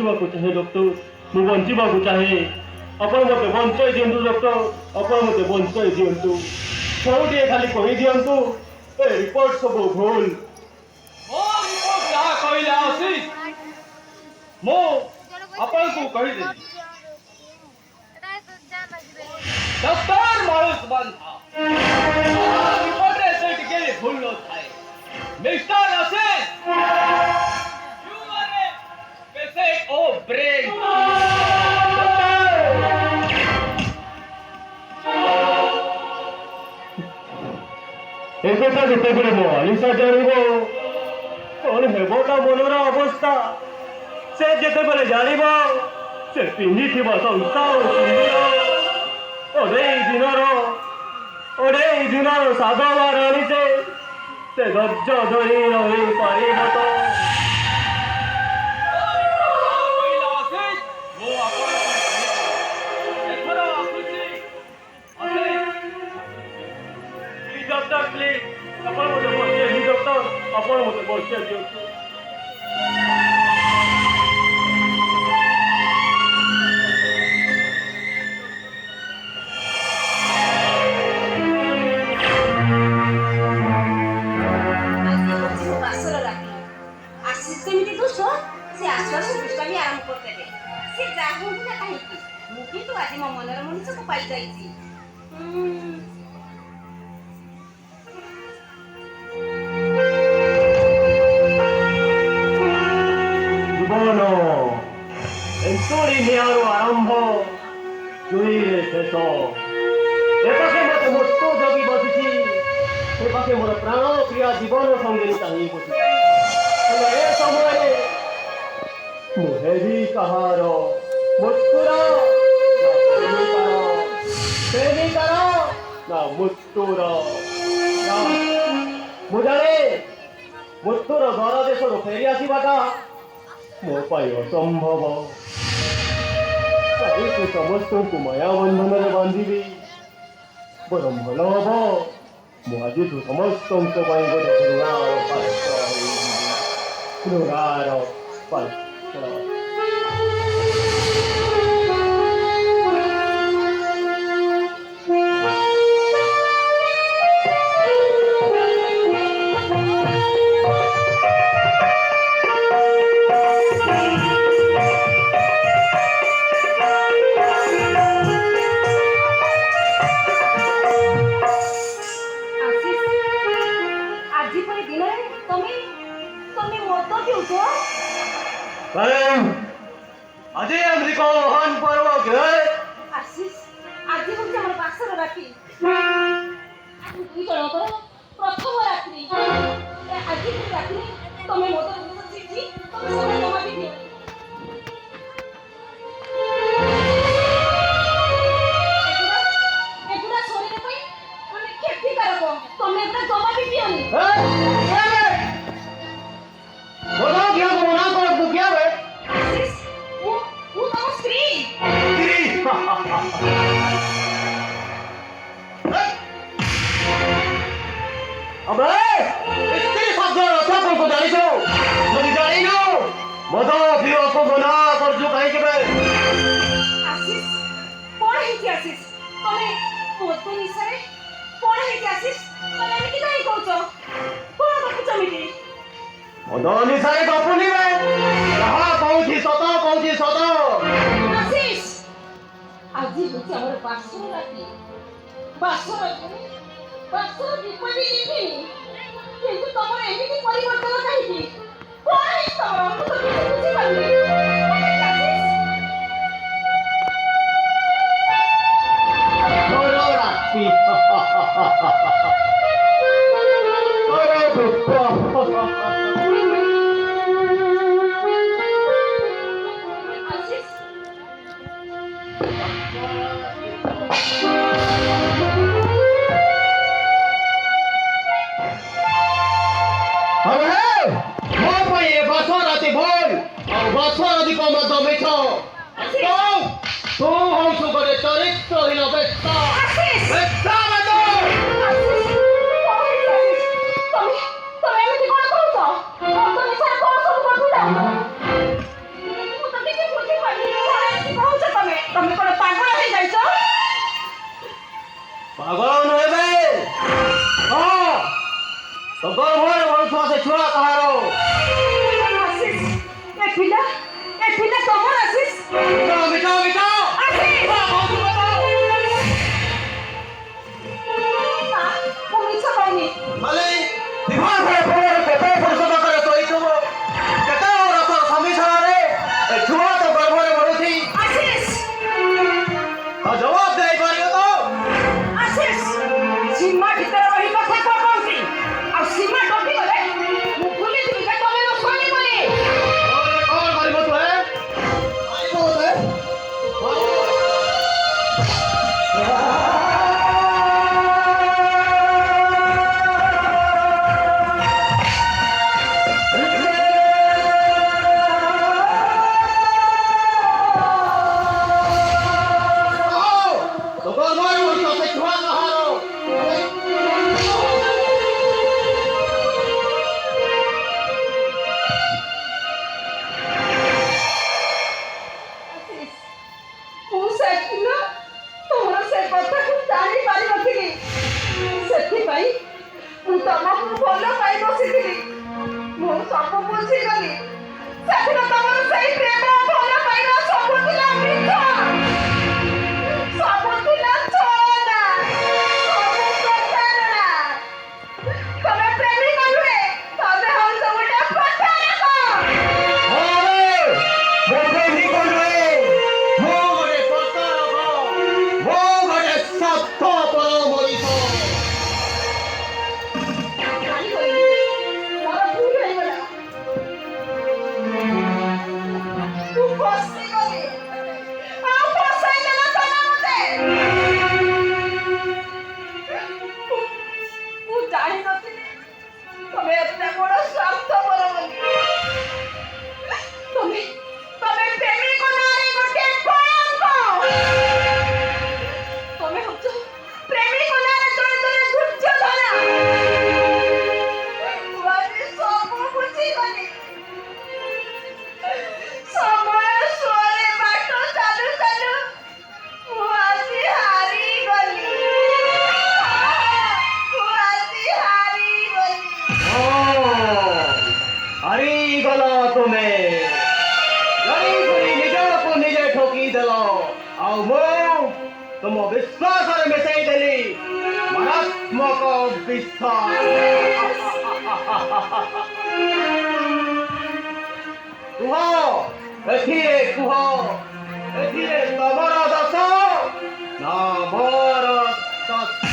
ବଞ୍ଚିବାକୁ ଚାହେଁ ଡକ୍ଟର, ମୁଁ ବଞ୍ଚିବାକୁ ଚାହେଁ। ଆପଣ ମୋତେ ବଞ୍ଚାଇ ଦିଅନ୍ତୁ ଡକ୍ଟର, ଆପଣ ମୋତେ ବଞ୍ଚାଇ ଦିଅନ୍ତୁ। ସବୁଟିଏ ଖାଲି କହିଦିଅନ୍ତୁ ଏ ରିପୋର୍ଟ ସବୁ ଭୁଲ। ମୋ ରିପୋର୍ଟ ଯାହା କହିଲେ ଆଶିଷ, ମୁଁ ଆପଣଙ୍କୁ କହିଦେବି। ଡକ୍ଟର ମାଳୁସ ବାନ୍ଧା ରିପୋର୍ଟରେ ସେ ଟିକେ ଭୁଲ ନଥାଏ। Mister Ashish, you are a patient of brain। ଏ କଥା ଯେତେବେଳେ ମୋ ଆଲିସା ଜାଣିବ କ'ଣ ହେବ ତା ମନର ଅବସ୍ଥା। ସେ ଯେତେବେଳେ ଜାଣିବ ସେ ପିନ୍ଧିଥିବା ସଂସ୍ଥା ଅଢ଼େଇ ଦିନର ସାଧବା ରାଣୀଟେ ସେ ଧୈର୍ଯ୍ୟ ଧରି ରହିପାରିବ ତ? ଡକ୍ଟର ପ୍ଲିଜ୍ ଆପଣ ମୋତେ ବଞ୍ଚେଇ ଦିଅନ୍ତୁ ଡକ୍ଟର, ଆପଣ ମୋତେ ବଞ୍ଚେଇ ଦିଅନ୍ତୁ। ଆଜି ମୋ ମନର ମଣିଷକୁ ପାଇଯାଇଛି। ଜୀବନ ଏନ୍ତୁଡ଼ି ନିଆଁରୁ ଆରମ୍ଭ, ଜୁଇରେ ଶେଷ। ଏପାଖେ ମୋତେ ମସ୍ତ ଜଗି ବସିଛି, ସେପାଖେ ମୋର ପ୍ରାଣ ପ୍ରିୟ ଜୀବନ ସଙ୍ଗିନୀ ଚାହିଁ ବସିଛି। ହେଲେ ଏ ସମୟରେ ମୁଁ ହେବି କାହାର? ମୃତ୍ୟୁର ପ୍ରେମିକାର ନା ମୃତ୍ୟୁର? ମୁଁ ଜାଣେ ମୃତ୍ୟୁର ଘର ଦେଶରୁ ଫେରି ଆସିବାଟା ମୋ ପାଇଁ ଅସମ୍ଭବ। କାହିଁକି ସମସ୍ତଙ୍କୁ ମାୟା ବନ୍ଧନରେ ବାନ୍ଧିବି? ବରଂ ଭଲ ହବ ମୁଁ ଆଜିଠୁ ସମସ୍ତଙ୍କ ପାଇଁ ଗୋଟେ ଘୃଣାର ପାତ୍ର ହୋଇଯିବି। ଘୃଣାର ପାତ୍ର। আজি আমেরিকা মহান পর্ব আশিস, আজি হচ্ছে আমার বাসর রাত্রি। দুই জনকর প্রথম রাত্রি। আজি রাত্রি তুমি মতো চিঠি তুমি সবাই জমা দিও। এগুলা শরীরে পাই অনেক ক্ষতিকারক, তুমি এগুলা জমা দিও নি। মদ পিওকে মনা করছো কাহিঁকি আশিস কোন হইছে? আশিস তুমি মদ নিশারে কোন হইছে? আশিস তুমি এমনি কাই কହୁଛ? কোন গপুছ মিটি? মদ নিশারে গপুনি রে, যাহা কହୁছি সত কହୁছি সত। আশিস আজি হচ্ছে আমার বাসর রাতি। বাসর বিপদে লিখি, কিন্তু তোমার এমনি পরিবর্তন কাহিঁকি? কোন হইছে তোমার? আমি তো কিছু বুঝি পারিনি। Tu housu gore charitrhীন বেশ্যা, বেশ্যা ଛୁଆ କାହାର? ଆଶିଷ ଏ ପିଲା ତମର ଆଶିଷ ମିଛ ମିଛ ମିଛ ଆଶିଷ ହଁ, କହୁଛୁ କଥା। ନା ମୁଁ ମିଛ କହିନି ଖାଲି ବିବାହ ପରେ କେତେ ପୁରୁଷ ପାଖରେ ଶୋଇଥିବ, କେତେ ରଥର ସମ୍ମିଳନରେ ଏ ଛୁଆ ତ ଗର୍ଭରେ ବଢୁଛି, ଆଶିଷ ତା ଜବାବ ଦେଇପାରିବ ତ? ଆଶିଷ ସୀମା ଭିତରେ ରହି କଥା କଣ କହୁଛି ଆଉ ସୀମା ଟପିଗଲେ ମୁଁ ଭୁଲିଯିବି ଯେ ତମେ ମୋ ସ୍ୱାମୀ ବୋଲି କଣ କରିବ ତୁ? ମୁଁ ସେଦିନ ତୁମର ସେ କଥାକୁ ଜାଣିପାରିନଥିଲି ସେଥିପାଇଁ ମୁଁ ତମକୁ ଭଲ ପାଇ ବସିଥିଲି ମୁଁ ସବୁ ବୁଝିଗଲି ସେଦିନ ତମର ସେଇ ପ୍ରେମ ଭଲ ପାଇବା ସବୁ ଥିଲା ମିଛ ସବୁ ଥିଲା ଛଳନା ସବୁ ପ୍ରତାରଣା ତମେ ପ୍ରେମିକ ନୁହେଁ ତମେ ହଉଛ ଗୋଟେ ପ୍ରତାରକ ମୋର ଭୁଲ ହେଇଗଲା ମୁଁ ଫସିଗଲି ଆଉ ଫସାଇଦେଲ ତମେ ମତେ ମୁଁ ଜାଣିନଥିଲି ତମେ ଏତେ ବଡ଼ ସ୍ୱାର୍ଥପର ବୋଲି ତମେ ପ୍ରେମିକ ନାଁରେ ଗୋଟେ କଳଙ୍କ ତମେ ହଉଛ ପ୍ରେମିକ ନାଁରେ ଜଣେ ଦୁର୍ଯ୍ୟୋଧନ ମୁଁ ଆଜି ସବୁ ବୁଝିଗଲି ସମୟ ସୁଅରେ ବାଟ ଚାଲୁ ଚାଲୁ ମୁଁ ଆଜି ହାରିଗଲି ମୁଁ ଆଜି ହାରିଗଲି ହାରିଗଲ ତୁମେ, ଜାଣିଶୁଣି ନିଜକୁ ନିଜେ ଠକିଦେଲ, ଆଉ ମୁଁ ତୁମ ବିଶ୍ୱାସରେ ମିଶେଇ ଦେଲି ମାରାତ୍ମକ ବିଶ୍ୱାସ। କୁହ, ଏଥିରେ କୁହ, ଏଥିରେ ତମର ଦୋଷ ନା ମୋର ଦୋଷ?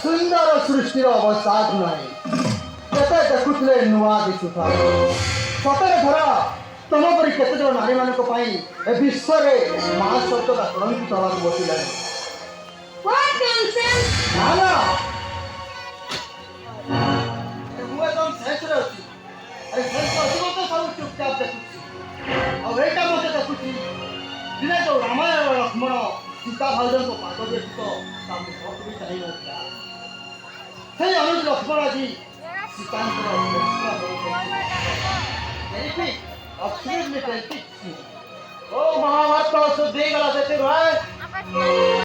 ସୁନ୍ଦର ସୃଷ୍ଟିର ଅବସାଦ ନାହିଁ କେତେ ଦେଖୁଥିଲେ ନୂଆ ଦିଶୁଥାଏ ସତରେ ଧର ତମ ପରି କେତେ ଜଣ ନାରୀମାନଙ୍କ ପାଇଁ ଏ ବିଶ୍ୱରେ ମା ସତ୍ୟତା କଳଙ୍କିତ ହେବାକୁ ବସିଲାଣି What nonsense! ନା ନା ମୁଁ ଏକଦମ ଶେଷରେ ଅଛି ଆରେ ଶେଷ ଅଛି ମୋତେ ସବୁ ଚୁପଚାପ ଦେଖୁଛି ଆଉ ଏଇଟା ମୋତେ ଦେଖୁଛି ଦିନେ ଯୋଉ ରାମାୟଣ ଲକ୍ଷ୍ମଣ ସୀତା ଭାଉଜଙ୍କ ପାଦ ବ୍ୟତୀତ ତା ମୁଖକୁ ବି ଚାହିଁ ନଥିଲା সেই অনুজ লক্ষ্মণ আজি সীতাঙ্কর ও মহাভারত শুদ্ধ হয়ে গেল সেটি ভাই